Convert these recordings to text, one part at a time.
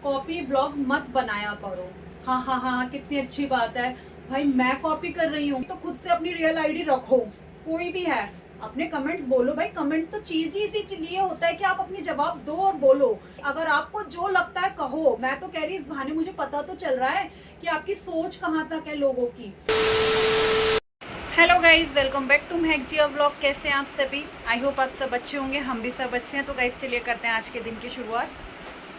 Copy blog मत बनाया करो। हाँ हाँ हाँ हाँ, कितनी अच्छी बात है भाई, मैं कॉपी कर रही हूँ तो खुद से अपनी रियल आईडी रखो। कोई भी है, अपने कमेंट्स बोलो भाई। कमेंट्स तो चीज ही इसी लिए होता है कि आप अपनी जवाब दो और बोलो। अगर आपको जो लगता है कहो। मैं तो कह रही, इस बहाने मुझे पता तो चल रहा है कि आपकी सोच कहाँ तक है लोगों की। Hello guys, welcome back to Mahak Jiya vlog. कैसे हैं आप सभी? आई होप आप सब अच्छे होंगे, हम भी सब अच्छे हैं। तो गाइज चलिए करते हैं आज के दिन की शुरुआत।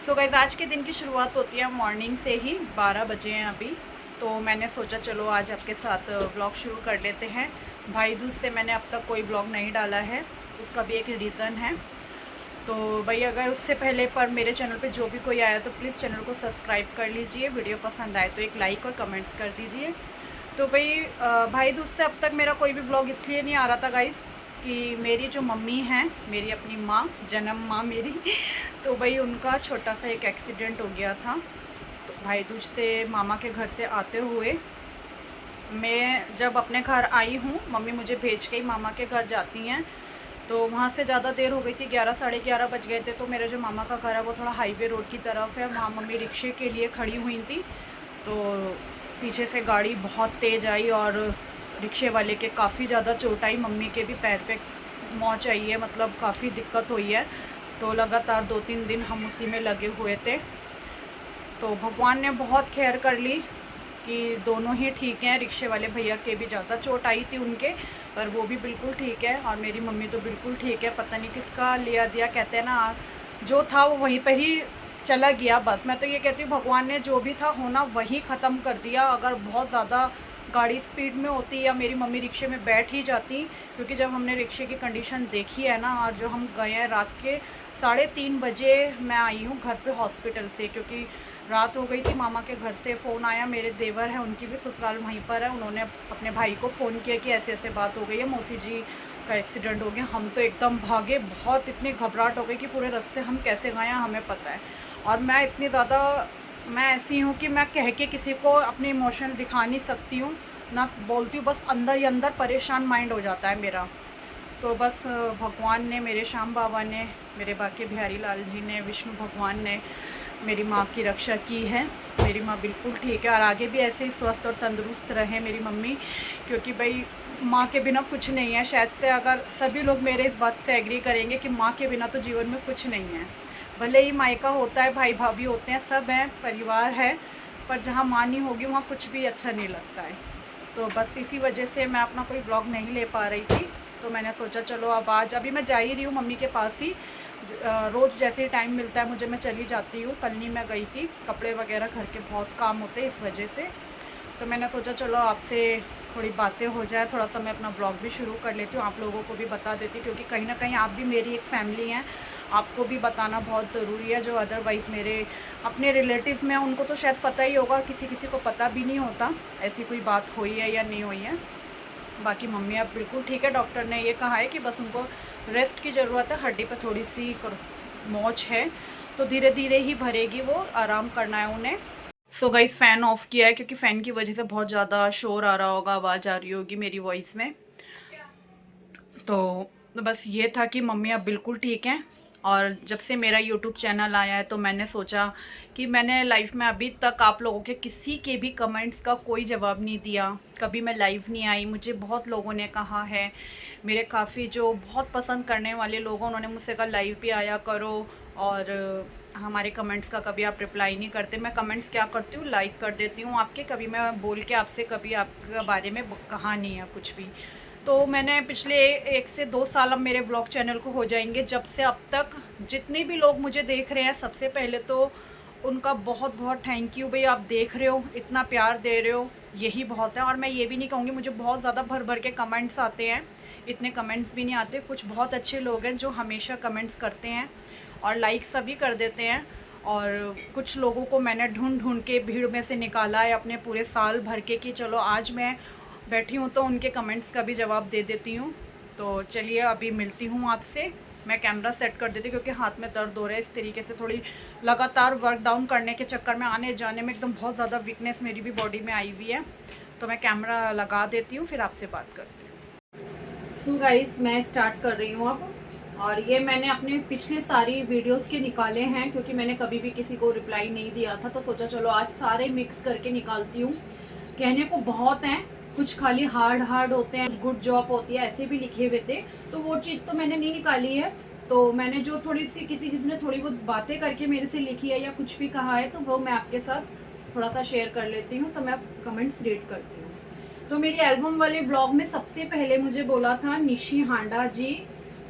सो गाइज आज के दिन की शुरुआत होती है मॉर्निंग से ही, 12 बजे हैं अभी। तो मैंने सोचा चलो आज आपके साथ व्लॉग शुरू कर लेते हैं। भाई दूज से मैंने अब तक कोई व्लॉग नहीं डाला है, उसका भी एक रीज़न है। तो भाई अगर उससे पहले पर मेरे चैनल पे जो भी कोई आया तो प्लीज़ चैनल को सब्सक्राइब कर लीजिए। वीडियो पसंद आए तो एक लाइक और कमेंट्स कर दीजिए। तो भाई दूज से अब तक मेरा कोई भी व्लॉग इसलिए नहीं आ रहा था गाइस कि मेरी जो मम्मी हैं, मेरी अपनी माँ, जन्म माँ मेरी तो भाई उनका छोटा सा एक एक्सीडेंट हो गया था। तो भाई दूज से मामा के घर से आते हुए मैं जब अपने घर आई हूँ, मम्मी मुझे भेज के ही मामा के घर जाती हैं। तो वहाँ से ज़्यादा देर हो गई थी, 11 साढ़े 11 बज गए थे। तो मेरा जो मामा का घर है वो थोड़ा हाईवे रोड की तरफ है, वहाँ मम्मी रिक्शे के लिए खड़ी हुई थी। तो पीछे से गाड़ी बहुत तेज़ आई और रिक्शे वाले के काफ़ी ज़्यादा चोट आई, मम्मी के भी पैर पे मोच आई है, मतलब काफ़ी दिक्कत हुई है। तो लगातार 2-3 दिन हम उसी में लगे हुए थे। तो भगवान ने बहुत खैर कर ली कि दोनों ही ठीक हैं। रिक्शे वाले भैया के भी ज़्यादा चोट आई थी उनके, पर वो भी बिल्कुल ठीक है और मेरी मम्मी तो बिल्कुल ठीक है। पता नहीं किसका लिया दिया, कहते हैं ना, जो था वो वहीं पर ही चला गया। बस मैं तो ये कहती हूँ भगवान ने जो भी था होना वही ख़त्म कर दिया। अगर बहुत ज़्यादा गाड़ी स्पीड में होती या मेरी मम्मी रिक्शे में बैठ ही जाती, क्योंकि जब हमने रिक्शे की कंडीशन देखी है ना, और जो हम गए हैं रात के 3:30 बजे मैं आई हूँ घर पे हॉस्पिटल से, क्योंकि रात हो गई थी। मामा के घर से फ़ोन आया, मेरे देवर हैं उनकी भी ससुराल वहीं पर है, उन्होंने अपने भाई को फ़ोन किया कि ऐसे ऐसे बात हो गई है, मौसी जी का एक्सीडेंट हो गया। हम तो एकदम भागे, बहुत इतनी घबराहट हो गई कि पूरे रास्ते हम कैसे गए हैं हमें पता है। और मैं इतनी ज़्यादा, मैं ऐसी हूँ कि मैं कह के किसी को अपने इमोशन दिखा नहीं सकती हूँ, ना बोलती हूँ, बस अंदर ही अंदर परेशान माइंड हो जाता है मेरा। तो बस भगवान ने, मेरे श्याम बाबा ने, मेरे बाके बिहारी लाल जी ने, विष्णु भगवान ने मेरी माँ की रक्षा की है। मेरी माँ बिल्कुल ठीक है और आगे भी ऐसे ही स्वस्थ और तंदुरुस्त रहे मेरी मम्मी, क्योंकि भाई माँ के बिना कुछ नहीं है। शायद से अगर सभी लोग मेरे इस बात से एग्री करेंगे कि माँ के बिना तो जीवन में कुछ नहीं है। भले ही मायका होता है, भाई भाभी होते हैं, सब हैं, परिवार है, पर जहाँ माँ नहीं होगी वहाँ कुछ भी अच्छा नहीं लगता है। तो बस इसी वजह से मैं अपना कोई ब्लॉग नहीं ले पा रही थी। तो मैंने सोचा चलो अब आज, अभी मैं जा ही रही हूँ मम्मी के पास ही। रोज़ जैसे ही टाइम मिलता है मुझे, मैं चली जाती हूँ। कल नहीं मैं गई थी, कपड़े वगैरह घर के बहुत काम होते हैं इस वजह से। तो मैंने सोचा चलो आपसे थोड़ी बातें हो जाए, थोड़ा सा मैं अपना ब्लॉग भी शुरू कर लेती हूँ, आप लोगों को भी बता देती हूँ, क्योंकि कहीं ना कहीं आप भी मेरी एक फ़ैमिली हैं, आपको भी बताना बहुत ज़रूरी है। जो अदरवाइज़ मेरे अपने रिलेटिव में हैं उनको तो शायद पता ही होगा, किसी किसी को पता भी नहीं होता ऐसी कोई बात हुई है या नहीं हुई है। बाकी मम्मी अब बिल्कुल ठीक है, डॉक्टर ने ये कहा है कि बस उनको रेस्ट की ज़रूरत है, हड्डी पर थोड़ी सी मोच है, तो धीरे धीरे ही भरेगी, वो आराम करना है उन्हें। सो गाइस फ़ैन ऑफ़ किया है क्योंकि फ़ैन की वजह से बहुत ज़्यादा शोर आ रहा होगा, आवाज़ आ रही होगी मेरी वॉइस में। तो बस ये था कि मम्मी अब बिल्कुल ठीक हैं। और जब से मेरा यूट्यूब चैनल आया है तो मैंने सोचा कि मैंने लाइफ में अभी तक आप लोगों के किसी के भी कमेंट्स का कोई जवाब नहीं दिया, कभी मैं लाइव नहीं आई। मुझे बहुत लोगों ने कहा है, मेरे काफ़ी जो बहुत पसंद करने वाले लोगों, उन्होंने मुझसे कहा लाइव भी आया करो, और हमारे कमेंट्स का कभी आप रिप्लाई नहीं करते। मैं कमेंट्स क्या करती हूँ, लाइक कर देती हूँ आपके, कभी मैं बोल के आपसे कभी आपके बारे में कहा नहीं है कुछ भी। तो मैंने पिछले 1 से 2 साल, अब मेरे व्लॉग चैनल को हो जाएंगे, जब से अब तक जितने भी लोग मुझे देख रहे हैं, सबसे पहले तो उनका बहुत बहुत थैंक यू। भाई आप देख रहे हो, इतना प्यार दे रहे हो, यही बहुत है। और मैं ये भी नहीं कहूँगी, मुझे बहुत ज़्यादा भर भर के कमेंट्स आते हैं, इतने कमेंट्स भी नहीं आते। कुछ बहुत अच्छे लोग हैं जो हमेशा कमेंट्स करते हैं और लाइक सभी कर देते हैं। और कुछ लोगों को मैंने ढूंढ ढूंढ के भीड़ में से निकाला है अपने पूरे साल भर के, कि चलो आज मैं बैठी हूँ तो उनके कमेंट्स का भी जवाब दे देती हूँ। तो चलिए अभी मिलती हूँ आपसे। मैं कैमरा सेट कर देती क्योंकि हाथ में दर्द हो रहा है, इस तरीके से थोड़ी लगातार वर्क डाउन करने के चक्कर में, आने जाने में एकदम बहुत ज़्यादा वीकनेस मेरी भी बॉडी में आई हुई है। तो मैं कैमरा लगा देती हूँ, फिर आपसे बात करती हूँ। सो गाइस मैं स्टार्ट कर रही हूँ अब, और ये मैंने अपने पिछले सारी वीडियोस के निकाले हैं, क्योंकि मैंने कभी भी किसी को रिप्लाई नहीं दिया था, तो सोचा चलो आज सारे मिक्स करके निकालती हूँ। कहने को बहुत हैं, कुछ खाली हार्ड होते हैं, गुड जॉब होती है, ऐसे भी लिखे हुए थे, तो वो चीज़ तो मैंने नहीं निकाली है। तो मैंने जो थोड़ी सी किसी ने थोड़ी बहुत बातें करके मेरे से लिखी है या कुछ भी कहा है, तो वो मैं आपके साथ थोड़ा सा शेयर कर लेती हूँ। तो मैं कमेंट्स रीड करती हूँ। तो मेरी एल्बम वाले ब्लॉग में सबसे पहले मुझे बोला था निशी हांडा जी।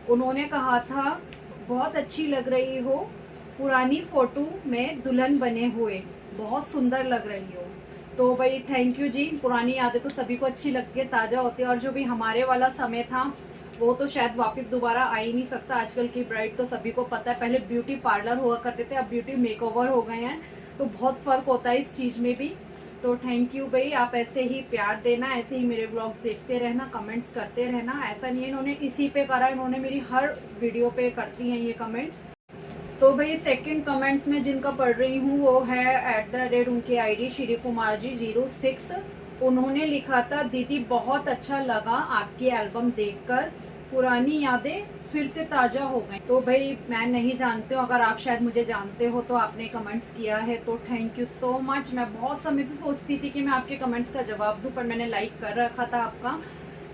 उन्होंने कहा था बहुत अच्छी लग रही हो, पुरानी फ़ोटो में दुल्हन बने हुए, बहुत सुंदर लग रही हो। तो भाई थैंक यू जी। पुरानी यादें तो सभी को अच्छी लगती है, ताज़ा होती है, और जो भी हमारे वाला समय था वो तो शायद वापस दोबारा आ ही नहीं सकता। आजकल की ब्राइड तो सभी को पता है, पहले ब्यूटी पार्लर हुआ करते थे, अब ब्यूटी मेकओवर हो गए हैं, तो बहुत फ़र्क होता है इस चीज़ में भी। तो थैंक यू भाई, आप ऐसे ही प्यार देना, ऐसे ही मेरे ब्लॉग्स देखते रहना, कमेंट्स करते रहना। ऐसा नहीं है इन्होंने इसी पे करा, इन्होंने मेरी हर वीडियो पे करती हैं ये कमेंट्स। तो भाई सेकंड कमेंट्स में जिनका पढ़ रही हूँ वो है @ उनकी आईडी श्री कुमार जी 06। उन्होंने लिखा था दीदी बहुत अच्छा लगा आपकी एल्बम देखकर, पुरानी यादें फिर से ताज़ा हो गई। तो भाई मैं नहीं जानती हूँ, अगर आप शायद मुझे जानते हो तो आपने कमेंट्स किया है, तो थैंक यू सो मच। मैं बहुत समय से सोचती थी कि मैं आपके कमेंट्स का जवाब दूँ, पर मैंने लाइक कर रखा था आपका,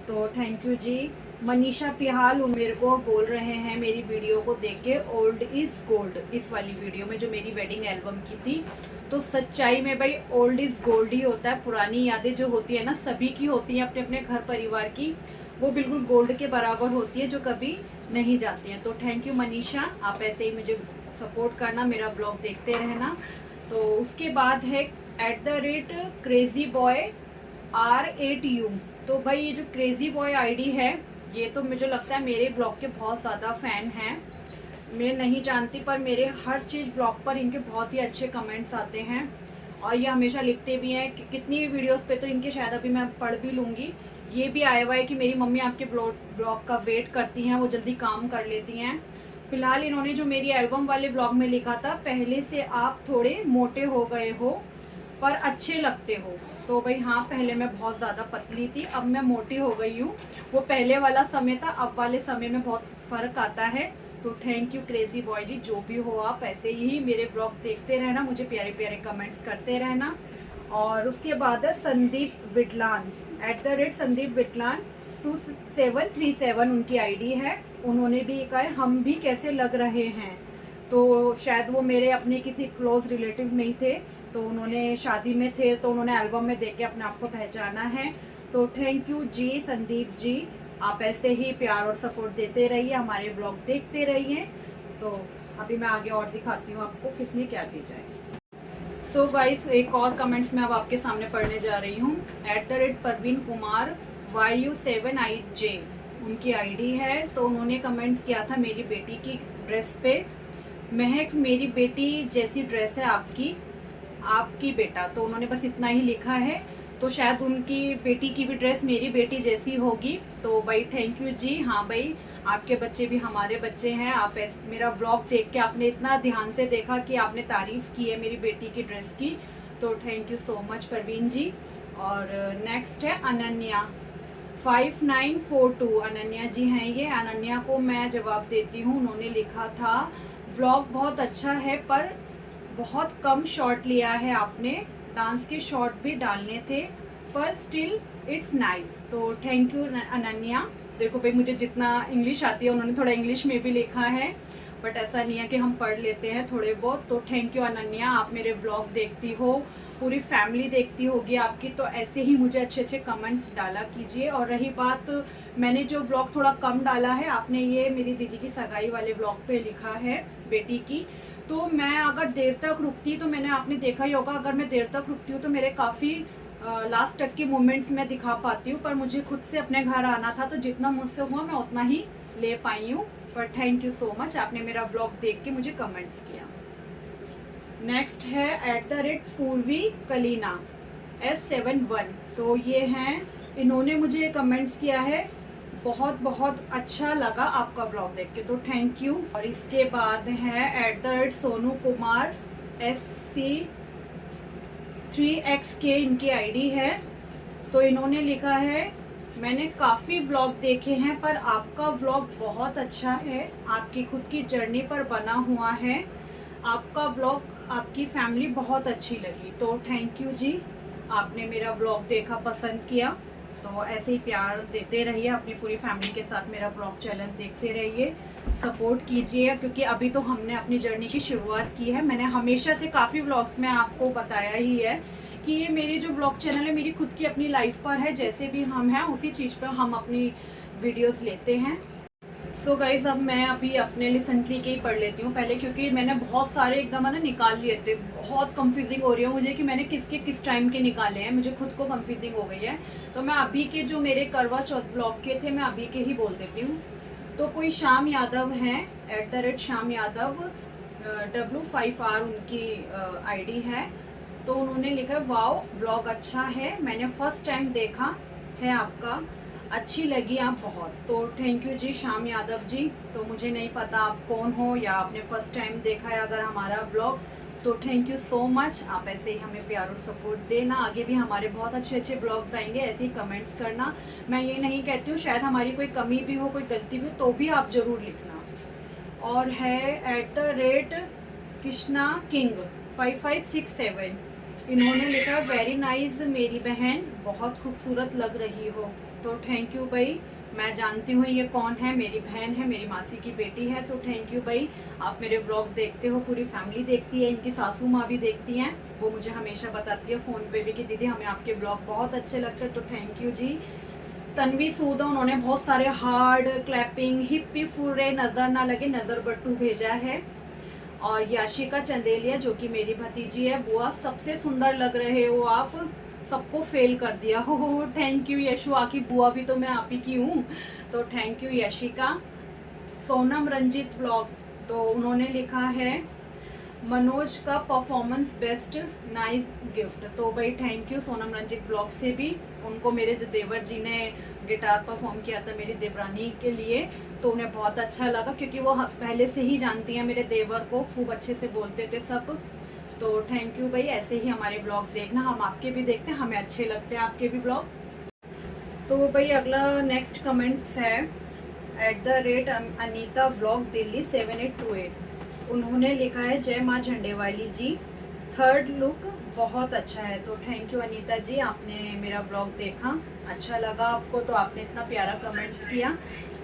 तो थैंक यू जी। मनीषा पिहाल मेरे को बोल रहे हैं मेरी वीडियो को देख के, ओल्ड इज़ गोल्ड, इस वाली वीडियो में जो मेरी वेडिंग एल्बम की थी। तो सच्चाई में भाई ओल्ड इज़ गोल्ड ही होता है। पुरानी यादें जो होती है ना, सभी की होती है अपने अपने घर परिवार की, वो बिल्कुल गोल्ड के बराबर होती है, जो कभी नहीं जाती हैं। तो थैंक यू मनीषा, आप ऐसे ही मुझे सपोर्ट करना, मेरा ब्लॉग देखते रहना। तो उसके बाद है @ क्रेजी बॉय R8U। तो भाई ये जो क्रेजी बॉय आईडी है, ये तो मुझे लगता है मेरे ब्लॉग के बहुत ज़्यादा फ़ैन हैं। मैं नहीं जानती, पर मेरे हर चीज़ ब्लॉग पर इनके बहुत ही अच्छे कमेंट्स आते हैं, और ये हमेशा लिखते भी हैं कि कितनी वीडियोस पे तो इनके शायद अभी मैं पढ़ भी लूँगी। ये भी आया हुआ है कि मेरी मम्मी आपके ब्लॉग का वेट करती हैं, वो जल्दी काम कर लेती हैं। फिलहाल इन्होंने जो मेरी एल्बम वाले ब्लॉग में लिखा था, पहले से आप थोड़े मोटे हो गए हो पर अच्छे लगते हो। तो भाई हाँ, पहले मैं बहुत ज़्यादा पतली थी, अब मैं मोटी हो गई हूँ। वो पहले वाला समय था, अब वाले समय में बहुत फ़र्क आता है। तो थैंक यू क्रेजी बॉय जी, जो भी हो आप ऐसे ही मेरे ब्लॉग देखते रहना, मुझे प्यारे प्यारे कमेंट्स करते रहना। और उसके बाद है संदीप विटलान, @ संदीप विटलान 2737 उनकी आईडी है। उन्होंने भी कहा है हम भी कैसे लग रहे हैं, तो शायद वो मेरे अपने किसी क्लोज रिलेटिव में ही थे, तो उन्होंने शादी में थे, तो उन्होंने एल्बम में देख के अपने आप को पहचाना है। तो थैंक यू जी संदीप जी, आप ऐसे ही प्यार और सपोर्ट देते रहिए, हमारे ब्लॉग देखते रहिए। तो अभी मैं आगे और दिखाती हूँ आपको किसने क्या भेजा है। सो गाइस, एक और कमेंट्स मैं अब आपके सामने पढ़ने जा रही हूँ। @ परवीन कुमार YU7IJ उनकी आईडी है। तो उन्होंने कमेंट्स किया था मेरी बेटी की ड्रेस पे, महक मेरी बेटी जैसी ड्रेस है आपकी बेटा। तो उन्होंने बस इतना ही लिखा है, तो शायद उनकी बेटी की भी ड्रेस मेरी बेटी जैसी होगी। तो भाई थैंक यू जी। हाँ भाई, आपके बच्चे भी हमारे बच्चे हैं। आप मेरा ब्लॉग देख के आपने इतना ध्यान से देखा कि आपने तारीफ़ की है मेरी बेटी की ड्रेस की, तो thank you so much Parveen ji. और नेक्स्ट है अनन्या 5942, अनन्या जी हैं ये। अनन्या को मैं जवाब देती हूँ। उन्होंने लिखा था व्लॉग बहुत अच्छा है, पर बहुत कम शॉट लिया है आपने, डांस के शॉट भी डालने थे, पर स्टिल इट्स नाइस। तो थैंक यू अनन्या। देखो भाई, मुझे जितना इंग्लिश आती है, उन्होंने थोड़ा इंग्लिश में भी लिखा है, बट ऐसा नहीं है कि हम पढ़ लेते हैं थोड़े बहुत। तो थैंक यू अनन्या, आप मेरे ब्लॉग देखती हो, पूरी फैमिली देखती होगी आपकी, तो ऐसे ही मुझे अच्छे अच्छे कमेंट्स डाला कीजिए। और रही बात, मैंने जो ब्लॉग थोड़ा कम डाला है, आपने ये मेरी दीदी की सगाई वाले ब्लॉग पे लिखा है बेटी की, तो मैं अगर देर तक रुकती, तो मैंने आपने देखा ही होगा, अगर मैं देर तक रुकती हूँ तो मेरे काफ़ी लास्ट तक के मोमेंट्स मैं दिखा पाती हूँ, पर मुझे खुद से अपने घर आना था, तो जितना मुझसे हुआ मैं उतना ही ले पाई हूँ। पर थैंक यू सो मच, आपने मेरा ब्लॉग देख के मुझे कमेंट्स किया। नेक्स्ट है @ पूर्वी कलीना S71। तो ये हैं, इन्होंने मुझे कमेंट्स किया है बहुत बहुत अच्छा लगा आपका ब्लॉग देख के, तो थैंक यू। और इसके बाद है @ सोनू कुमार SC3XK इनकी आईडी है। तो इन्होंने लिखा है मैंने काफ़ी व्लॉग देखे हैं पर आपका व्लॉग बहुत अच्छा है, आपकी खुद की जर्नी पर बना हुआ है। आपका व्लॉग आपकी फैमिली बहुत अच्छी लगी, तो थैंक यू जी। आपने मेरा व्लॉग देखा, पसंद किया, तो ऐसे ही प्यार देते रहिए। अपनी पूरी फैमिली के साथ मेरा व्लॉग चैनल देखते रहिए, सपोर्ट कीजिए, क्योंकि अभी तो हमने अपनी जर्नी की शुरुआत की है। मैंने हमेशा से काफ़ी व्लॉग्स में आपको बताया ही है कि ये मेरी जो ब्लॉग चैनल है मेरी खुद की अपनी लाइफ पर है। जैसे भी हम हैं उसी चीज़ पर हम अपनी वीडियोस लेते हैं। सो गाइज अब मैं अभी अपने रिसेंटली के ही पढ़ लेती हूँ पहले, क्योंकि मैंने बहुत सारे एकदम है ना निकाल लिए थे। बहुत कंफ्यूजिंग हो रही है मुझे कि मैंने किसके किस टाइम के निकाले हैं, मुझे खुद को कंफ्यूजिंग हो गई है। तो मैं अभी के जो मेरे करवा चौथ ब्लॉग के थे मैं अभी के ही बोल देती हूँ। तो कोई श्याम यादव हैं, @श्याम यादव W5R उनकी आईडी है। तो उन्होंने लिखा, वाओ ब्लॉग अच्छा है, मैंने फर्स्ट टाइम देखा है आपका, अच्छी लगी आप बहुत। तो थैंक यू जी श्याम यादव जी। तो मुझे नहीं पता आप कौन हो या आपने फर्स्ट टाइम देखा है अगर हमारा ब्लॉग, तो थैंक यू सो मच। आप ऐसे ही हमें प्यार और सपोर्ट देना, आगे भी हमारे बहुत अच्छे अच्छे ब्लॉग्स आएंगे, ऐसे ही कमेंट्स करना। मैं ये नहीं कहती हूँ, शायद हमारी कोई कमी भी हो, कोई गलती भी हो, तो भी आप ज़रूर लिखना। और है @कृष्णा किंग 5567, इन्होंने लिखा, वेरी नाइस मेरी बहन, बहुत खूबसूरत लग रही हो। तो थैंक यू भाई, मैं जानती हूँ ये कौन है, मेरी बहन है, मेरी मासी की बेटी है। तो थैंक यू भाई, आप मेरे ब्लॉग देखते हो, पूरी फैमिली देखती है, इनकी सासू माँ भी देखती हैं, वो मुझे हमेशा बताती है फ़ोन पे भी कि दीदी हमें आपके ब्लॉग बहुत अच्छे लगते हैं। तो थैंक यू जी। तन्वी सूद, उन्होंने बहुत सारे हार्ड क्लैपिंग हिप्पी फुर्रे नज़र ना लगे नज़र बट्टू भेजा है। और याशिका चंदेलिया जो कि मेरी भतीजी है, बुआ सबसे सुंदर लग रहे हो आप, सबको फेल कर दिया हो। थैंक यू यशु, आकी बुआ भी तो मैं आप ही की हूँ, तो thank you Yashika. Sonam Ranjit blog, तो उन्होंने लिखा है, मनोज का परफॉर्मेंस बेस्ट, नाइस गिफ्ट। तो भाई thank you Sonam Ranjit blog से भी, उनको मेरे जो देवर जी ने गिटार परफॉर्म किया था मेरी देवरानी के लिए, तो उन्हें बहुत अच्छा लगा, क्योंकि वो पहले से ही जानती हैं मेरे देवर को, खूब अच्छे से बोलते थे सब। तो थैंक यू भाई, ऐसे ही हमारे ब्लॉग देखना, हम आपके भी देखते हैं, हमें अच्छे लगते हैं आपके भी ब्लॉग। तो भाई अगला नेक्स्ट कमेंट्स है @अनीता ब्लॉग दिल्ली 7828, उन्होंने लिखा है, जय माँ झंडे वाली जी, थर्ड लुक बहुत अच्छा है। तो थैंक यू अनीता जी, आपने मेरा ब्लॉग देखा, अच्छा लगा आपको, तो आपने इतना प्यारा कमेंट्स किया।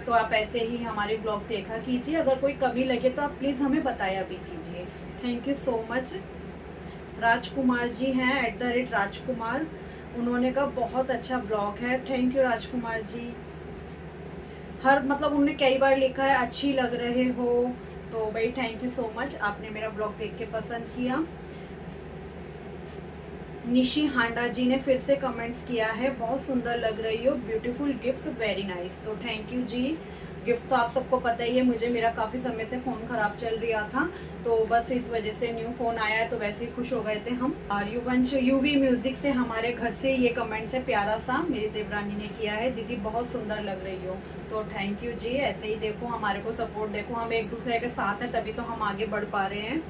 तो आप ऐसे ही हमारे ब्लॉग देखा कीजिए, अगर कोई कमी लगे तो आप प्लीज़ हमें बताया भी कीजिए। Thank you so much. Rajkumar ji हैं @राजकुमार, उन्होंने कहा बहुत अच्छा ब्लॉग है। Thank you Rajkumar ji. हर मतलब उन्होंने कई बार लिखा है, अच्छी लग रहे हो। तो भाई थैंक यू सो मच, आपने मेरा ब्लॉग देख के पसंद किया। निशी हांडा जी ने फिर से कमेंट्स किया है, बहुत सुंदर लग रही हो, ब्यूटीफुल गिफ्ट, वेरी नाइस। तो थैंक यू जी। गिफ्ट तो आप सबको पता ही है, मुझे मेरा काफ़ी समय से फ़ोन ख़राब चल रहा था, तो बस इस वजह से न्यू फ़ोन आया है, तो वैसे ही खुश हो गए थे हम। और युवंश यूवी म्यूज़िक से हमारे घर से ये कमेंट से प्यारा सा मेरी देवरानी ने किया है, दीदी बहुत सुंदर लग रही हो। तो थैंक यू जी, ऐसे ही देखो हमारे को सपोर्ट, देखो हम एक दूसरे के साथ हैं तभी तो हम आगे बढ़ पा रहे हैं।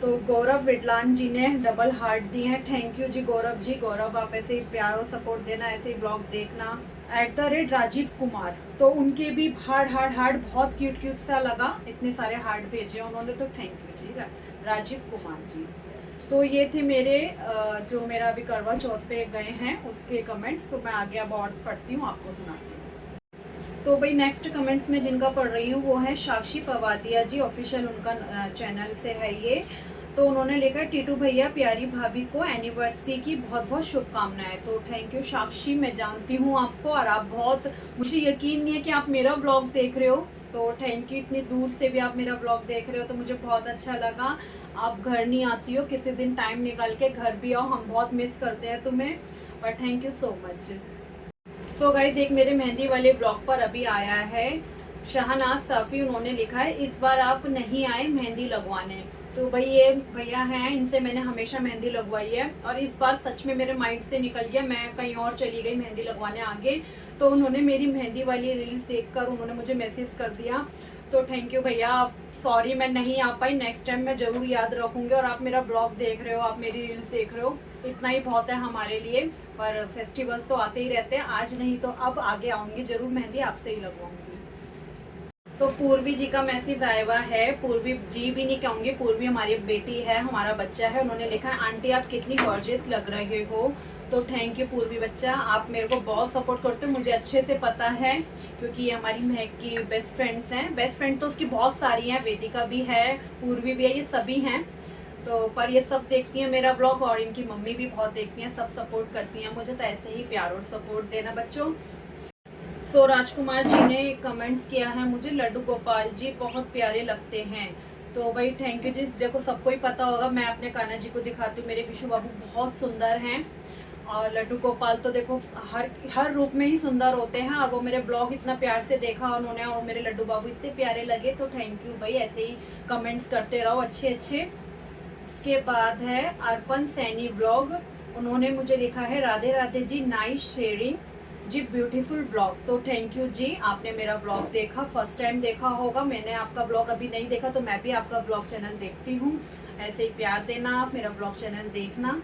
तो गौरव विडलान जी ने डबल हार्ट दिए हैं, थैंक यू जी गौरव जी। गौरव आप ऐसे ही प्यार और सपोर्ट देना, ऐसे ही ब्लॉग देखना। @राजीव कुमार, तो उनके भी हार्ट बहुत क्यूट सा लगा, इतने सारे हार्ट भेजे उन्होंने, तो थैंक यू जी राजीव कुमार जी। तो ये थे मेरे जो मेरा अभी करवा चौथ पे गए हैं उसके कमेंट्स। तो मैं आगे अब और पढ़ती हूँ, आपको सुनाती हूँ। तो भाई नेक्स्ट कमेंट्स में जिनका पढ़ रही हूँ वो है साक्षी पवादिया जी, ऑफिशियल उनका चैनल से है ये। तो उन्होंने लिखा, टीटू भैया प्यारी भाभी को एनिवर्सरी की बहुत बहुत शुभकामनाएं। तो थैंक यू साक्षी, मैं जानती हूँ आपको, और आप बहुत, मुझे यकीन नहीं है कि आप मेरा ब्लॉग देख रहे हो, तो थैंक यू, इतनी दूर से भी आप मेरा ब्लॉग देख रहे हो, तो मुझे बहुत अच्छा लगा। आप घर नहीं आती हो, किसी दिन टाइम निकाल के घर भी आओ, हम बहुत मिस करते हैं तुम्हें, पर thank you so much. So guys एक मेरे मेहंदी वाले ब्लॉग पर अभी आया है शहनाज साफ़ी, उन्होंने लिखा है, इस बार आप नहीं आए मेहंदी लगवाने। तो भाई ये भैया हैं, इनसे मैंने हमेशा मेहंदी लगवाई है, और इस बार सच में मेरे माइंड से निकल गया, मैं कहीं और चली गई मेहंदी लगवाने आगे। तो उन्होंने मेरी मेहंदी वाली रील्स देखकर उन्होंने मुझे मैसेज कर दिया। तो थैंक यू भैया, आप सॉरी मैं नहीं आ पाई, नेक्स्ट टाइम मैं ज़रूर याद रखूँगी। और आप मेरा ब्लॉग देख रहे हो, आप मेरी रील्स देख रहे हो, इतना ही बहुत है हमारे लिए। पर फेस्टिवल्स तो आते ही रहते हैं, आज नहीं तो अब आगे आऊँगी ज़रूर, मेहंदी आपसे ही लगवाऊँगी। तो पूर्वी जी का मैसेज आया हुआ है, पूर्वी जी भी नहीं कहूँगी, पूर्वी हमारी बेटी है, हमारा बच्चा है। उन्होंने लिखा है आंटी आप कितनी गॉर्जियस लग रहे हो। तो थैंक यू पूर्वी बच्चा, आप मेरे को बहुत सपोर्ट करते हो, मुझे अच्छे से पता है, क्योंकि ये हमारी महक की बेस्ट फ्रेंड्स हैं। बेस्ट फ्रेंड तो उसकी बहुत सारी हैं, वेदिका भी है, पूर्वी भी है, ये सभी हैं। तो पर ये सब देखती हैं मेरा ब्लॉग, और इनकी मम्मी भी बहुत देखती हैं, सब सपोर्ट करती हैं मुझे। तो ऐसे ही प्यार और सपोर्ट देना बच्चों। सो राजकुमार जी ने कमेंट्स किया है मुझे, लड्डू गोपाल जी बहुत प्यारे लगते हैं। तो भाई थैंक यू जी। देखो सबको ही पता होगा, मैं अपने कान्हा जी को दिखाती हूँ, मेरे विशु बाबू बहुत सुंदर हैं। और लड्डू गोपाल तो देखो हर रूप में ही सुंदर होते हैं। और वो मेरे ब्लॉग इतना प्यार से देखा उन्होंने, और मेरे लड्डू बाबू इतने प्यारे लगे। तो थैंक यू भाई, ऐसे ही कमेंट्स करते रहो अच्छे अच्छे। इसके बाद है अर्पण सैनी ब्लॉग, उन्होंने मुझे लिखा है राधे राधे जी, नाइस शेयरिंग जी, ब्यूटीफुल ब्लॉग। तो थैंक यू जी, आपने मेरा ब्लॉग देखा, फर्स्ट टाइम देखा होगा। मैंने आपका ब्लॉग अभी नहीं देखा, तो मैं भी आपका ब्लॉग चैनल देखती हूँ। ऐसे ही प्यार देना, आप मेरा ब्लॉग चैनल देखना।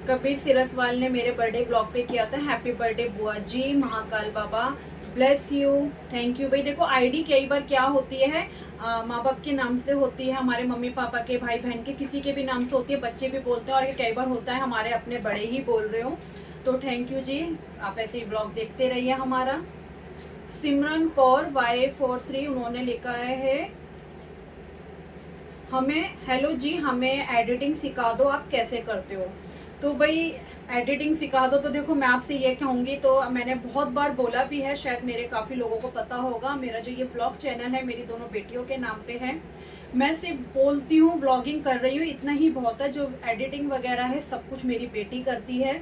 कबीर सिरसवाल ने मेरे बर्थडे ब्लॉग पे किया था, हैप्पी बर्थडे बुआ जी, महाकाल बाबा ब्लेस यू। थैंक यू भाई। देखो आईडी कई बार क्या होती है, माँ बाप के नाम से होती है, हमारे मम्मी पापा के, भाई बहन के, किसी के भी नाम से होती है, बच्चे भी बोलते हैं। और ये कई बार होता है हमारे अपने बड़े ही बोल रहे हो। तो थैंक यू जी, आप ऐसे ही ब्लॉग देखते रहिए हमारा। सिमरन कौर Y43, उन्होंने लिखा है हमें, हेलो जी हमें एडिटिंग सिखा दो, आप कैसे करते हो। तो भाई एडिटिंग सिखा दो, तो देखो मैं आपसे ये कहूँगी, तो मैंने बहुत बार बोला भी है, शायद मेरे काफ़ी लोगों को पता होगा, मेरा जो ये ब्लॉग चैनल है मेरी दोनों बेटियों के नाम पे है। मैं सिर्फ बोलती हूँ, ब्लॉगिंग कर रही हूँ, इतना ही बहुत है। जो एडिटिंग वगैरह है सब कुछ मेरी बेटी करती है,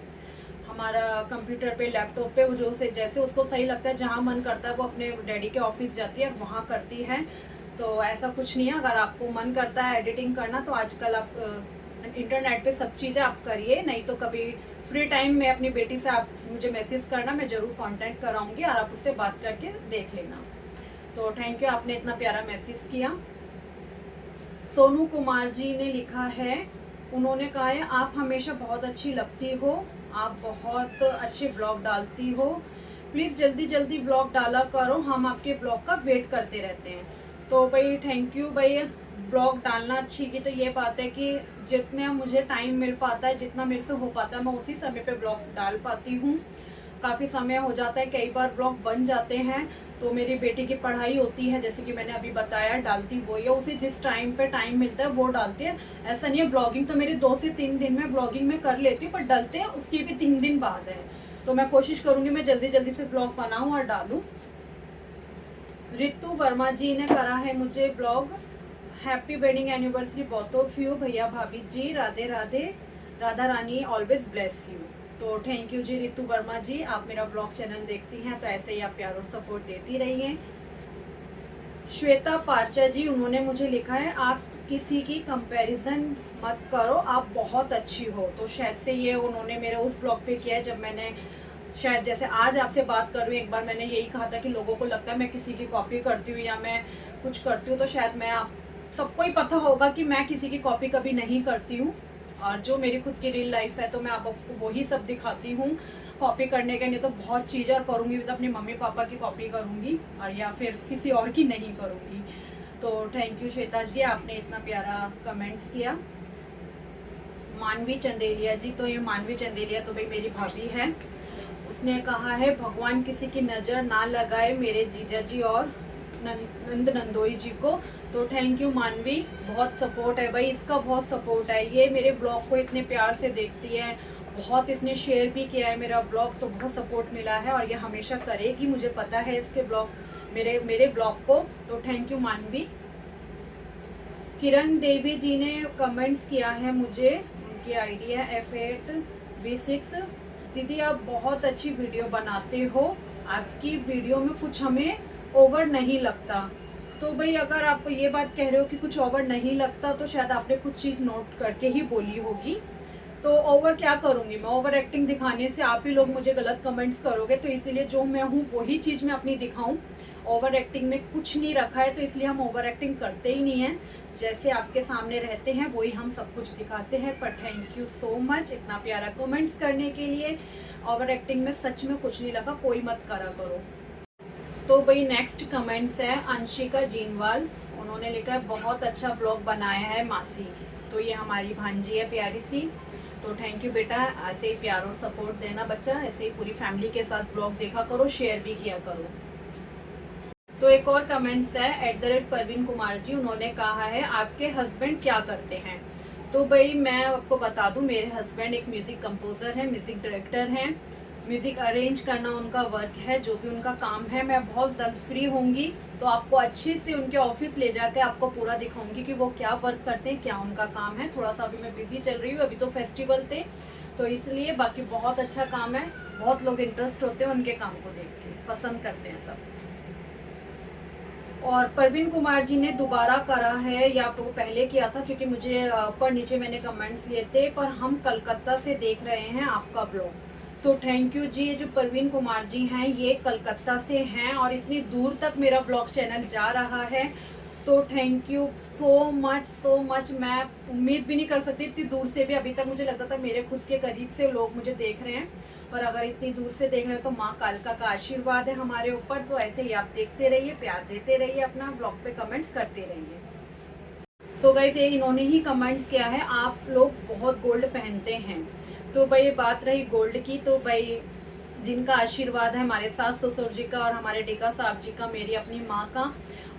हमारा कंप्यूटर पे, लैपटॉप पे, वो जो से जैसे उसको सही लगता है, जहाँ मन करता है वो अपने डैडी के ऑफिस जाती है और वहाँ करती है। तो ऐसा कुछ नहीं है, अगर आपको मन करता है एडिटिंग करना तो आजकल आप इंटरनेट पे सब चीज़ें आप करिए। नहीं तो कभी फ्री टाइम में अपनी बेटी से आप मुझे मैसेज करना, मैं ज़रूर कांटेक्ट कराऊंगी और आप उससे बात करके देख लेना। तो थैंक यू, आपने इतना प्यारा मैसेज किया। सोनू कुमार जी ने लिखा है, उन्होंने कहा है आप हमेशा बहुत अच्छी लगती हो, आप बहुत अच्छे ब्लॉग डालती हो, प्लीज़ जल्दी जल्दी ब्लॉग डाला करो, हम आपके ब्लॉग का वेट करते रहते हैं। तो भाई थैंक यू भाई, ब्लॉग डालना अच्छी की तो ये बात है कि जितना मुझे टाइम मिल पाता है, जितना मेरे से हो पाता है, मैं उसी समय पे ब्लॉग डाल पाती हूँ। काफ़ी समय हो जाता है, कई बार ब्लॉग बन जाते हैं, तो मेरी बेटी की पढ़ाई होती है, जैसे कि मैंने अभी बताया, डालती वो है, उसे जिस टाइम पे टाइम मिलता है वो डालती है। ऐसा नहीं है, ब्लॉगिंग तो मेरे 2 से 3 दिन में ब्लॉगिंग में कर लेती हूँ, पर डलते हैं उसकी भी 3 दिन बाद है। तो मैं कोशिश करूँगी मैं जल्दी जल्दी से ब्लॉग बनाऊँ और डालूँ। रितु वर्मा जी ने करा है मुझे blog, happy wedding anniversary both of you भैया भाभी जी, Radhe Radhe, Radha Rani always bless you. तो थैंक यू जी रितु वर्मा जी, आप मेरा ब्लॉग चैनल देखती हैं, तो ऐसे ही आप प्यार और सपोर्ट देती रहिए। श्वेता पार्चा जी, उन्होंने मुझे लिखा है आप किसी की कंपैरिजन मत करो, आप बहुत अच्छी हो। तो शायद से ये उन्होंने मेरे उस ब्लॉग पे किया है जब मैंने, शायद जैसे आज आपसे बात कर रही हूँ, एक बार मैंने यही कहा था कि लोगों को लगता है मैं किसी की कॉपी करती हूँ या मैं कुछ करती हूँ। तो शायद मैं, आप सबको ही पता होगा कि मैं किसी की कॉपी कभी नहीं करती हूँ, और जो मेरी खुद की रियल लाइफ है तो मैं आपको वही सब दिखाती हूँ। कॉपी करने के लिए तो बहुत चीज़ें और करूँगी, तो अपनी मम्मी पापा की कॉपी करूँगी, और या फिर किसी और की नहीं करूँगी। तो थैंक यू श्वेता जी, आपने इतना प्यारा कमेंट्स किया। मानवी चंदेलिया जी, तो ये मानवी चंदेलिया तो भाई मेरी भाभी है, उसने कहा है भगवान किसी की नज़र ना लगाए मेरे जीजा जी और नंद नंदोई जी को। तो थैंक यू मानवी, बहुत सपोर्ट है भाई, इसका बहुत सपोर्ट है, ये मेरे ब्लॉग को इतने प्यार से देखती है, बहुत इसने शेयर भी किया है मेरा ब्लॉग, तो बहुत सपोर्ट मिला है, और ये हमेशा करेगी, मुझे पता है इसके ब्लॉग, मेरे ब्लॉग को। तो थैंक यू मानवी। किरण देवी जी ने कमेंट्स किया है मुझे, उनकी आईडी है F8V6, दीदी आप बहुत अच्छी वीडियो बनाते हो, आपकी वीडियो में कुछ हमें ओवर नहीं लगता। तो भाई अगर आप ये बात कह रहे हो कि कुछ ओवर नहीं लगता, तो शायद आपने कुछ चीज़ नोट करके ही बोली होगी। तो ओवर क्या करूँगी मैं, ओवर एक्टिंग दिखाने से आप ही लोग मुझे गलत कमेंट्स करोगे, तो इसीलिए जो मैं हूँ वही चीज़ मैं अपनी दिखाऊँ, ओवर एक्टिंग में कुछ नहीं रखा है, तो इसलिए हम ओवर एक्टिंग करते ही नहीं हैं। जैसे आपके सामने रहते हैं वही हम सब कुछ दिखाते हैं। पर थैंक यू सो मच इतना प्यारा कमेंट्स करने के लिए। ओवर एक्टिंग में सच में कुछ नहीं लगा, कोई मत करा करो। तो भाई नेक्स्ट कमेंट्स है अंशिका जीनवाल। उन्होंने लिखा है बहुत अच्छा ब्लॉग बनाया है मासी। तो ये हमारी भांजी है प्यारी सी। तो थैंक यू बेटा, ऐसे ही प्यार और सपोर्ट देना बच्चा, ऐसे ही पूरी फैमिली के साथ ब्लॉग देखा करो, शेयर भी किया करो। तो एक और कमेंट्स है @परवीन कुमार जी। उन्होंने कहा है आपके हस्बैंड क्या करते हैं। तो भाई मैं आपको बता दूं, मेरे हस्बैंड एक म्यूजिक कंपोजर है, म्यूजिक डायरेक्टर हैं। म्यूजिक अरेंज करना उनका वर्क है, जो भी उनका काम है। मैं बहुत जल्द फ्री होंगी तो आपको अच्छे से उनके ऑफिस ले जाकर आपको पूरा दिखाऊंगी कि वो क्या वर्क करते हैं, क्या उनका काम है। थोड़ा सा अभी मैं बिजी चल रही हूँ, अभी तो फेस्टिवल थे तो इसलिए। बाकी बहुत अच्छा काम है, बहुत लोग इंटरेस्ट होते हैं उनके काम को देख के, पसंद करते हैं सब। और परवीन कुमार जी ने दोबारा करा है या तो पहले किया था, क्योंकि मुझे ऊपर नीचे मैंने कमेंट्स लिए थे। पर हम कलकत्ता से देख रहे हैं आपका ब्लॉग। तो थैंक यू जी। ये जो परवीन कुमार जी हैं ये कलकत्ता से हैं और इतनी दूर तक मेरा ब्लॉग चैनल जा रहा है। तो थैंक यू सो मच। मैं उम्मीद भी नहीं कर सकती इतनी दूर से भी। अभी तक मुझे लगता था मेरे खुद के करीब से लोग मुझे देख रहे हैं, पर अगर इतनी दूर से देख रहे हैं तो माँ कालका का आशीर्वाद है हमारे ऊपर। तो ऐसे ही आप देखते रहिए, प्यार देते रहिए, अपना ब्लॉग पे कमेंट्स करते रहिए। सो गाइस ये इन्होंने ही कमेंट्स किया है आप लोग बहुत गोल्ड पहनते हैं। तो भाई बात रही गोल्ड की, तो भाई जिनका आशीर्वाद है हमारे सास ससुर जी का और हमारे टेका साहब जी का, मेरी अपनी माँ का,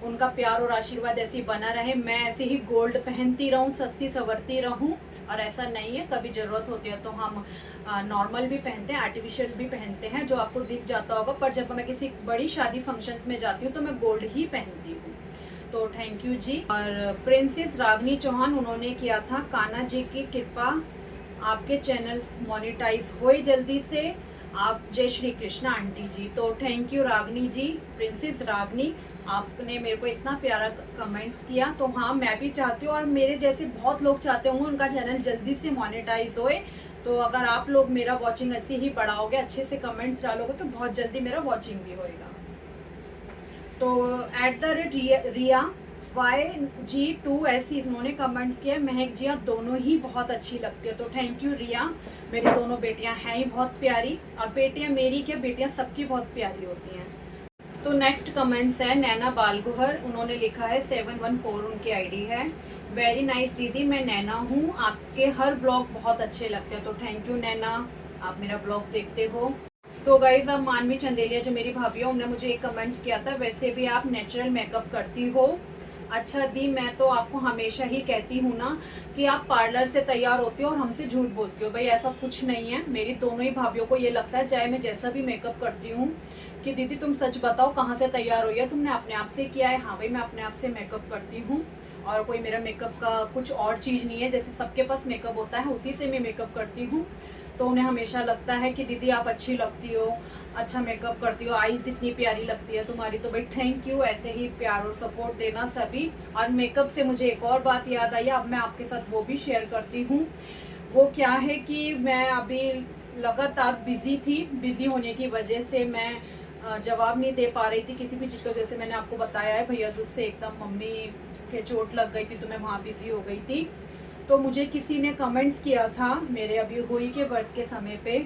उनका प्यार और आशीर्वाद ऐसे ही बना रहे। मैं ऐसे ही गोल्ड पहनती रहूं, सस्ती सवरती रहूं। और ऐसा नहीं है, कभी ज़रूरत होती है तो हम नॉर्मल भी पहनते हैं, आर्टिफिशियल भी पहनते हैं जो आपको दिख जाता होगा। पर जब मैं किसी बड़ी शादी फंक्शंस में जाती हूँ तो मैं गोल्ड ही पहनती हूँ। तो थैंक यू जी। और प्रिंसेस रागनी चौहान, उन्होंने किया था कान्हा जी की कृपा आपके चैनल मोनेटाइज हो जल्दी से, आप जय श्री कृष्णा आंटी जी। तो thank you Ragini ji, princess Ragini, आपने मेरे को इतना प्यारा कमेंट्स किया। तो हाँ मैं भी चाहती हूँ और मेरे जैसे बहुत लोग चाहते होंगे उनका चैनल जल्दी से मोनेटाइज होए। तो अगर आप लोग मेरा वॉचिंग ऐसे ही बढ़ाओगे, अच्छे से कमेंट्स डालोगे तो बहुत जल्दी मेरा वॉचिंग भी होएगा। तो @रिया YG2 ऐसी इन्होंने कमेंट्स किया, महक जी आप दोनों ही बहुत अच्छी लगती है। तो थैंक यू रिया, मेरी दोनों बेटियां हैं ही बहुत प्यारी। और बेटियां मेरी क्या, बेटियां सबकी बहुत प्यारी होती हैं। तो नेक्स्ट कमेंट्स है नैना बालगोहर। उन्होंने लिखा है 714 उनकी आईडी है। वेरी नाइस दीदी, मैं नैना हूँ, आपके हर ब्लॉग बहुत अच्छे लगते हैं। तो थैंक यू नैना, आप मेरा ब्लॉग देखते हो। तो गाइज अब मानवी चंदेलिया जो मेरी भाभी है, उन्होंने मुझे एक कमेंट्स किया था, वैसे भी आप नेचुरल मेकअप करती हो। अच्छा दी, मैं तो आपको हमेशा ही कहती हूँ ना कि आप पार्लर से तैयार होती हो और हमसे झूठ बोलती हो। भाई ऐसा कुछ नहीं है। मेरी दोनों ही भाभीियों को ये लगता है, चाहे मैं जैसा भी मेकअप करती हूँ, कि दीदी तुम सच बताओ कहाँ से तैयार हुई है, तुमने अपने आप से किया है। हाँ भाई मैं अपने आप से मेकअप करती हूँ और कोई मेरा मेकअप का कुछ और चीज़ नहीं है। जैसे सबके पास मेकअप होता है उसी से मैं मेकअप करती हूँ। तो उन्हें हमेशा लगता है कि दीदी आप अच्छी लगती हो, अच्छा मेकअप करती हो, आईज इतनी प्यारी लगती है तुम्हारी। तो भाई थैंक यू, ऐसे ही प्यार और सपोर्ट देना सभी। और मेकअप से मुझे एक और बात याद आई, अब मैं आपके साथ वो भी शेयर करती हूँ। वो क्या है कि मैं अभी लगातार बिजी थी, बिजी होने की वजह से मैं जवाब नहीं दे पा रही थी किसी भी चीज़ का। जैसे मैंने आपको बताया है भैया दूज से एकदम मम्मी के चोट लग गई थी तो मैं वहाँ बिजी हो गई थी। तो मुझे किसी ने कमेंट्स किया था मेरे अभी होली के व्रत के समय पे,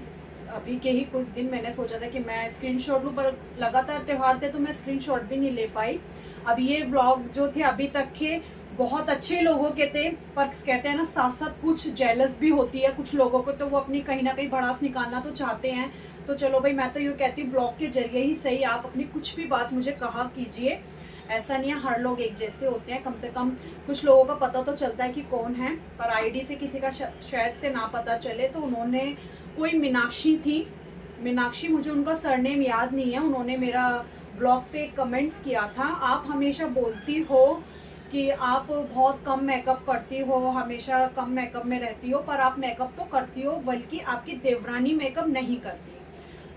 अभी के ही कुछ दिन मैंने सोचा था कि मैं स्क्रीनशॉट लूँ, पर लगातार त्यौहार थे तो मैं स्क्रीनशॉट भी नहीं ले पाई। अब ये व्लॉग जो थे अभी तक के बहुत अच्छे लोगों के थे, पर कहते हैं ना साथ साथ कुछ जेलस भी होती है कुछ लोगों को, तो वो अपनी कहीं ना कहीं भड़ास निकालना तो चाहते हैं। तो चलो भाई मैं तो यूँ कहती हूँ ब्लॉग के जरिए ही सही आप अपनी कुछ भी बात मुझे कहा कीजिए। ऐसा नहीं है हर लोग एक जैसे होते हैं, कम से कम कुछ लोगों का पता तो चलता है कि कौन है, पर आईडी से किसी का शायद से ना पता चले। तो उन्होंने, कोई मीनाक्षी थी, मीनाक्षी मुझे उनका सरनेम याद नहीं है, उन्होंने मेरा ब्लॉग पे कमेंट्स किया था, आप हमेशा बोलती हो कि आप बहुत कम मेकअप करती हो, हमेशा कम मेकअप में रहती हो, पर आप मेकअप तो करती हो, बल्कि आपकी देवरानी मेकअप नहीं करती।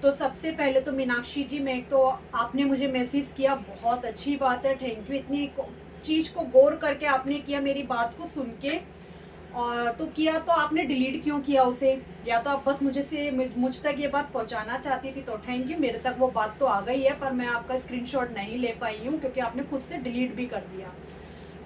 तो सबसे पहले तो मीनाक्षी जी, मैं तो आपने मुझे मैसेज किया, बहुत अच्छी बात है, थैंक यू, इतनी चीज़ को गौर करके आपने किया मेरी बात को सुन के। और तो किया तो आपने डिलीट क्यों किया उसे? या तो आप बस मुझ तक ये बात पहुंचाना चाहती थी तो थैंक यू, मेरे तक वो बात तो आ गई है, पर मैं आपका स्क्रीनशॉट नहीं ले पाई हूँ क्योंकि आपने खुद से डिलीट भी कर दिया।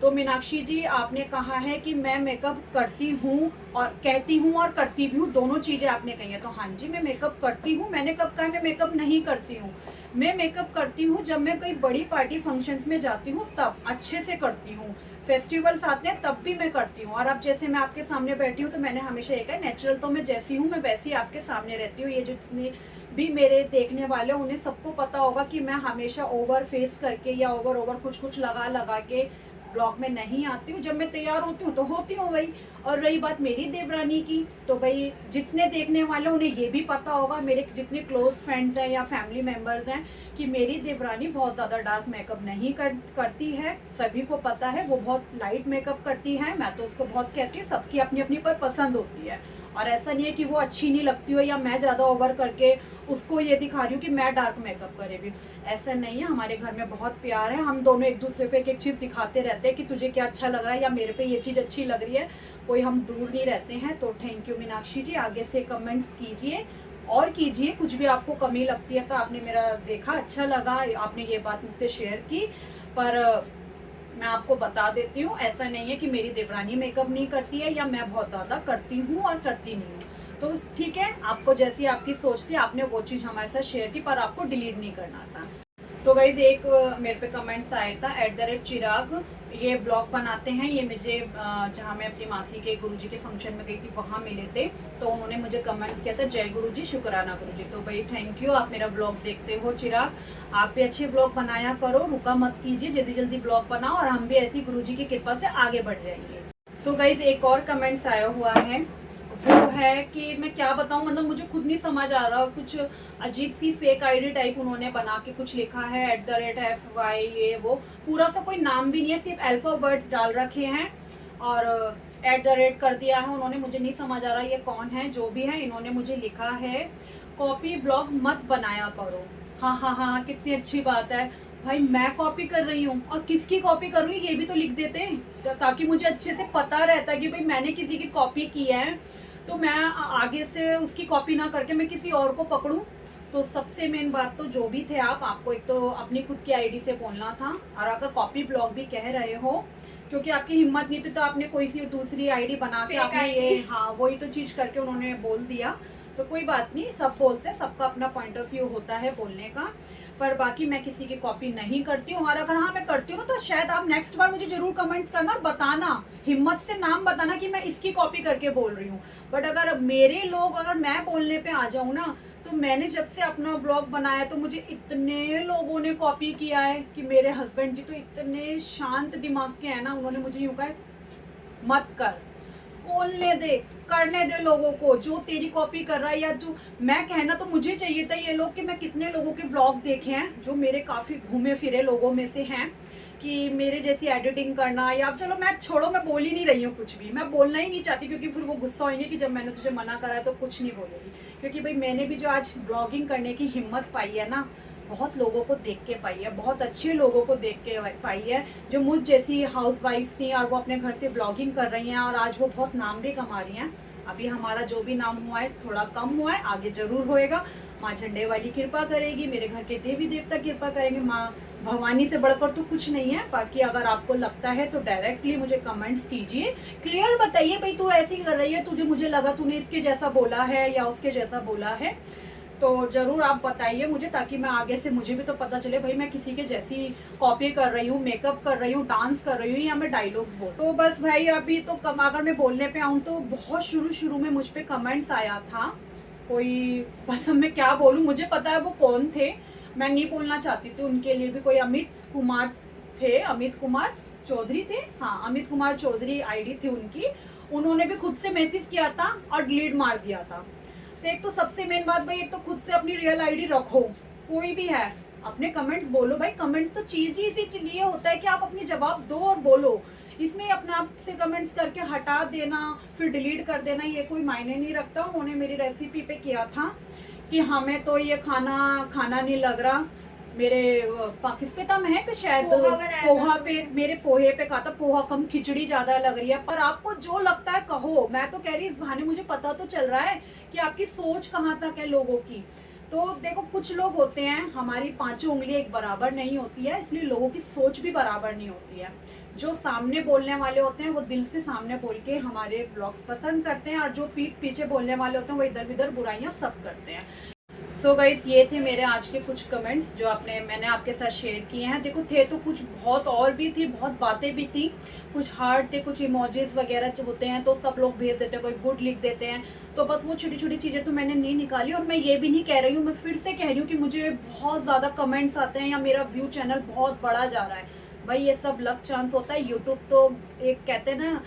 तो मीनाक्षी जी, आपने कहा है कि मैं मेकअप करती हूँ और कहती हूँ और करती भी हूँ, दोनों चीज़ें आपने कही हैं। तो हाँ जी, मैं मेकअप करती हूँ। मैंने कब कहा मैं मेकअप नहीं करती हूँ? मैं मेकअप करती हूँ जब मैं कोई बड़ी पार्टी फंक्शंस में जाती हूँ, तब अच्छे से करती हूँ। फेस्टिवल्स आते हैं तब भी मैं करती हूँ। और अब जैसे मैं आपके सामने बैठी हूँ तो मैंने हमेशा ये कहा, नेचुरल तो मैं जैसी हूँ मैं वैसी आपके सामने रहती हूँ। ये जितने भी मेरे देखने वाले उन्हें सबको पता होगा कि मैं हमेशा ओवर फेस करके या ओवर कुछ लगा के ब्लॉग में नहीं आती हूँ। जब मैं तैयार होती हूँ तो होती हूँ भाई। और रही बात मेरी देवरानी की, तो भाई जितने देखने वाले उन्हें ये भी पता होगा, मेरे जितने क्लोज फ्रेंड्स हैं या फैमिली मेम्बर्स हैं, कि मेरी देवरानी बहुत ज़्यादा डार्क मेकअप नहीं करती है। सभी को पता है वो बहुत लाइट मेकअप करती है। मैं तो उसको बहुत कहती हूँ, सबकी अपनी अपनी पर पसंद होती है। और ऐसा नहीं है कि वो अच्छी नहीं लगती हो या मैं ज़्यादा ओवर करके उसको ये दिखा रही हूँ कि मैं डार्क मेकअप करे भी। ऐसा नहीं है, हमारे घर में बहुत प्यार है। हम दोनों एक दूसरे को एक एक चीज़ दिखाते रहते हैं कि तुझे क्या अच्छा लग रहा है या मेरे पे ये चीज़ अच्छी लग रही है। कोई हम दूर नहीं रहते हैं। तो थैंक यू मीनाक्षी जी, आगे से कमेंट्स कीजिए और कीजिए। कुछ भी आपको कमी लगती है तो आपने मेरा देखा, अच्छा लगा, आपने ये बात मुझसे शेयर की। पर मैं आपको बता देती हूँ, ऐसा नहीं है कि मेरी देवरानी मेकअप नहीं करती है या मैं बहुत ज़्यादा करती हूँ और करती नहीं हूँ। तो ठीक है, आपको जैसी आपकी सोच थी आपने वो चीज़ हमारे साथ शेयर की, पर आपको डिलीट नहीं करना था। तो गाइज एक मेरे पे कमेंट्स आया था @चिराग, ये ब्लॉग बनाते हैं। ये मुझे जहाँ मैं अपनी मासी के गुरुजी के फंक्शन में गई थी वहाँ मिले थे। तो उन्होंने मुझे कमेंट्स किया था, जय गुरुजी, शुक्राना गुरुजी। तो भाई थैंक यू, आप मेरा ब्लॉग देखते हो चिराग। आप भी अच्छे ब्लॉग बनाया करो, रुका मत कीजिए, जल्दी जल्दी ब्लॉग बनाओ और हम भी ऐसी गुरुजी की कृपा से आगे बढ़ जाएंगे। सो गाइज एक और कमेंट्स आया हुआ है, वो है कि मैं क्या बताऊं, मतलब मुझे खुद नहीं समझ आ रहा। कुछ अजीब सी फेक आईडी टाइप उन्होंने बना के कुछ लिखा है, @FY ये वो, पूरा सा कोई नाम भी नहीं है, सिर्फ अल्फाबेट्स डाल रखे हैं और @ कर दिया है उन्होंने। मुझे नहीं समझ आ रहा ये कौन है। जो भी है, इन्होंने मुझे लिखा है, कॉपी ब्लॉग मत बनाया करो। हाँ हाँ हाँ, कितनी अच्छी बात है भाई। मैं कॉपी कर रही हूँ और किसकी कॉपी कर रही हूँ ये भी तो लिख देते हैं, ताकि मुझे अच्छे से पता रहता है कि भाई मैंने किसी की कॉपी की है, तो मैं आगे से उसकी कॉपी ना करके मैं किसी और को पकड़ूं। तो सबसे मेन बात तो जो भी थे आपको एक तो अपनी खुद की आईडी से बोलना था, और अगर कॉपी ब्लॉग भी कह रहे हो क्योंकि आपकी हिम्मत नहीं थी तो आपने कोई सी दूसरी आईडी बना के आपने ये, हाँ वही तो चीज करके उन्होंने बोल दिया। तो कोई बात नहीं, सब बोलते हैं, सबका अपना पॉइंट ऑफ व्यू होता है बोलने का। पर बाकी मैं किसी की कॉपी नहीं करती हूँ। और अगर हाँ मैं करती हूँ तो शायद आप नेक्स्ट बार मुझे जरूर कमेंट्स करना और बताना, हिम्मत से नाम बताना कि मैं इसकी कॉपी करके बोल रही हूँ। बट अगर मेरे लोग, अगर मैं बोलने पे आ जाऊँ ना, तो मैंने जब से अपना ब्लॉग बनाया तो मुझे इतने लोगों ने कॉपी किया है कि मेरे हस्बैंड जी तो इतने शांत दिमाग के हैं ना, उन्होंने मुझे यूँ कहा मत कर, बोलने दे, करने दे लोगों को। जो तेरी कॉपी कर रहा है या जो मैं कहना तो मुझे चाहिए था ये लोग कि मैं कितने लोगों के ब्लॉग देखे हैं जो मेरे काफी घूमे फिरे लोगों में से हैं, कि मेरे जैसी एडिटिंग करना, या चलो मैं छोड़ो, मैं बोल ही नहीं रही हूँ कुछ भी, मैं बोलना ही नहीं चाहती क्योंकि फिर वो गुस्सा होंगे कि जब मैंने तुझे मना करा है तो कुछ नहीं बोलेगी। क्योंकि भाई मैंने भी जो आज ब्लॉगिंग करने की हिम्मत पाई है ना, बहुत लोगों को देख के पाई है, बहुत अच्छे लोगों को देख के पाई है, जो मुझ जैसी हाउसवाइफ थी और वो अपने घर से ब्लॉगिंग कर रही हैं और आज वो बहुत नाम भी कमा रही हैं। अभी हमारा जो भी नाम हुआ है थोड़ा कम हुआ है, आगे जरूर होएगा। माँ झंडे वाली कृपा करेगी, मेरे घर के देवी देवता कृपा करेंगे, माँ भवानी से बढ़कर तो कुछ नहीं है। बाकी अगर आपको लगता है तो डायरेक्टली मुझे कमेंट्स कीजिए, क्लियर बताइए भाई तू ऐसी कर रही है, तुझे मुझे लगा तूने इसके जैसा बोला है या उसके जैसा बोला है, तो जरूर आप बताइए मुझे, ताकि मैं आगे से, मुझे भी तो पता चले भाई मैं किसी के जैसी कॉपी कर रही हूँ, मेकअप कर रही हूँ, डांस कर रही हूँ या मैं डायलॉग्स बोल। तो बस भाई अभी तो अगर मैं बोलने पे आऊँ तो बहुत शुरू में मुझ पे कमेंट्स आया था कोई, बस मैं क्या बोलूँ, मुझे पता है वो कौन थे, मैं नहीं बोलना चाहती थी उनके लिए भी। कोई अमित कुमार थे, अमित कुमार चौधरी थे, हाँ अमित कुमार चौधरी आईडी थी उनकी, उन्होंने भी खुद से मैसेज किया था और डिलीट मार दिया था। तो एक तो सबसे मेन बात भाई, एक तो खुद से अपनी रियल आईडी रखो, कोई भी है अपने कमेंट्स बोलो भाई। कमेंट्स तो चीज ही इसी लिए होता है कि आप अपनी जवाब दो और बोलो, इसमें अपने आप से कमेंट्स करके हटा देना फिर डिलीट कर देना ये कोई मायने नहीं रखता। उन्होंने मेरी रेसिपी पे किया था कि हमें तो ये खाना नहीं लग रहा, मेरे पाकिस्तान में है तो शायद पोहा बनाया पोहा पे, मेरे पोहे पे कहा था पोहा कम खिचड़ी ज्यादा लग रही है। पर आपको जो लगता है कहो, मैं तो कह रही इस बहाने मुझे पता तो चल रहा है कि आपकी सोच कहाँ तक है लोगों की। तो देखो कुछ लोग होते हैं, हमारी पांचों उंगलियां एक बराबर नहीं होती है, इसलिए लोगों की सोच भी बराबर नहीं होती है। जो सामने बोलने वाले होते हैं वो दिल से सामने बोल के हमारे ब्लॉग्स पसंद करते हैं, और जो पीठ पीछे बोलने वाले होते हैं वो इधर उधर बुराइयां सब करते हैं। सो गाइस, ये थे मेरे आज के कुछ कमेंट्स जो मैंने आपके साथ शेयर किए हैं। देखो थे तो कुछ बहुत और भी थी, बहुत बातें भी थी, कुछ हार्ड थे, कुछ इमोजीज वगैरह होते हैं तो सब लोग भेज देते हैं, कोई गुड लिख देते हैं। तो बस वो छोटी छोटी चीज़ें तो मैंने नहीं निकाली। और मैं ये भी नहीं कह रही हूँ, मैं फिर से कह रही हूँ कि मुझे बहुत ज़्यादा कमेंट्स आते हैं या मेरा व्यू चैनल बहुत बड़ा जा रहा है। भाई ये सब लक चांस होता है। यूट्यूब तो एक कहते हैं ना,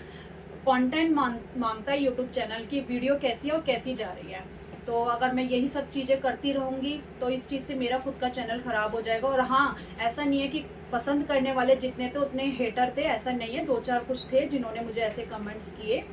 कंटेंट मांगता है यूट्यूब चैनल की, वीडियो कैसी है और कैसी जा रही है। तो अगर मैं यही सब चीज़ें करती रहूँगी तो इस चीज़ से मेरा खुद का चैनल ख़राब हो जाएगा। और हाँ, ऐसा नहीं है कि पसंद करने वाले जितने थे उतने हेटर थे, ऐसा नहीं है। 2-4 कुछ थे जिन्होंने मुझे ऐसे कमेंट्स किए,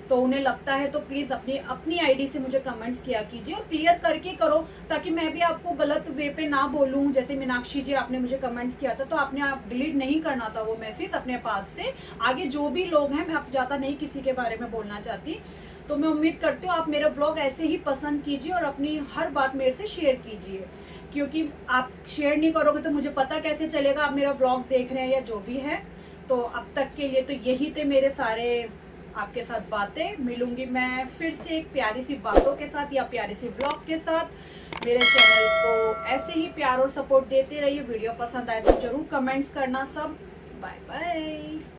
तो उन्हें लगता है तो प्लीज़ अपनी आईडी से मुझे कमेंट्स किया कीजिए और क्लियर करके करो, ताकि मैं भी आपको गलत वे पे ना बोलूँ। जैसे मीनाक्षी जी, आपने मुझे कमेंट्स किया था तो आपने आप डिलीट नहीं करना था वो मैसेज अपने पास से। आगे जो भी लोग हैं, मैं अब ज़्यादा नहीं किसी के बारे में बोलना चाहती। तो मैं उम्मीद करती हूँ आप मेरा ब्लॉग ऐसे ही पसंद कीजिए और अपनी हर बात मेरे से शेयर कीजिए, क्योंकि आप शेयर नहीं करोगे तो मुझे पता कैसे चलेगा आप मेरा ब्लॉग देख रहे हैं या जो भी है। तो अब तक के लिए तो यही थे मेरे सारे आपके साथ बातें। मिलूंगी मैं फिर से एक प्यारी सी बातों के साथ या प्यारी सी ब्लॉग के साथ। मेरे चैनल को ऐसे ही प्यार और सपोर्ट देते रहिए। वीडियो पसंद आए तो जरूर कमेंट्स करना सब। Bye bye.